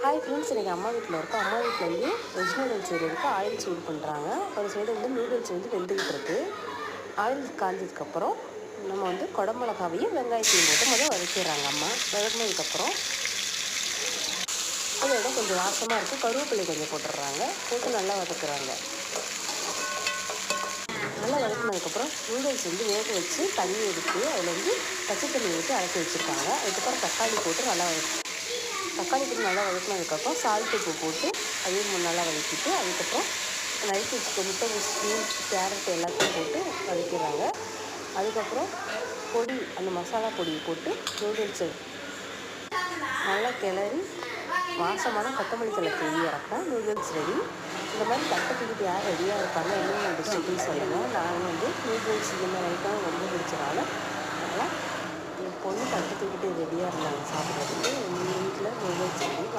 Hi friends, இன்றைக்கி அம்மா வீட்டில் இருக்கோம். அம்மா வீட்டில் வந்து வெஜ் நூடுல்ஸ் செய்கிறதுக்கு ஆயில் சூடு பண்ணுறாங்க. ஒரு சைடு வந்து நூடுல்ஸ் வந்து வெந்துக்கிட்டு இருக்குது. ஆயில் காஞ்சதுக்கப்புறம் நம்ம வந்து குடமிளகாவையும் வெங்காயத்தையும் போட்டு முதல் வதக்கிடுறாங்க அம்மா. வதக்கினதுக்கப்புறம் அதோட கொஞ்சம் வாசமாக இருக்குது, கருவேப்பிலை கொஞ்சம் போட்டுடுறாங்க. போட்டு நல்லா வதக்குறாங்க. நல்லா வதக்கினதுக்கப்புறம் நூடுல்ஸ் வந்து வேக வச்சு தண்ணி எடுத்து அதில் வந்து பச்சை தண்ணி ஊற்றி அரைச்சி வச்சுருக்காங்க. அதுக்கப்புறம் தக்காளி போட்டு நல்லா தக்காளி போட்டு நல்லா வதக்கினதுக்கப்புறம் சால்ட் உப்பு போட்டு அதையும் நல்லா வதக்கிட்டு அதுக்கப்புறம் நறுக்கி வச்சுக்க முட்டைகோஸ், பீன்ஸ், கேரட் எல்லாத்தையும் போட்டு வதக்கிடுறாங்க. அதுக்கப்புறம் பொடி, அந்த மசாலா பொடியை போட்டு நூடுல்ஸு நல்லா கிளறி வாசமான கொத்தமல்லி தழை தூவி இறக்கும். Noodles ready. இந்த மாதிரி தட்டத்துக்கிட்டு யார் ரெடியாக இருப்பாங்க, என்னென்ன டிஷ்ஷுன்னு சொல்லுங்கள். நாங்கள் வந்து நூடுல்ஸ் இந்த மாதிரி ஐட்டம் ரொம்ப பிடிச்சனால அதனால் என் பொண்ணு தட்டத்துக்கிட்டு ரெடியாக இருந்தாங்க சாப்பிட்றதுக்கு. எங்கள் வீட்டில் நூடுல்ஸ்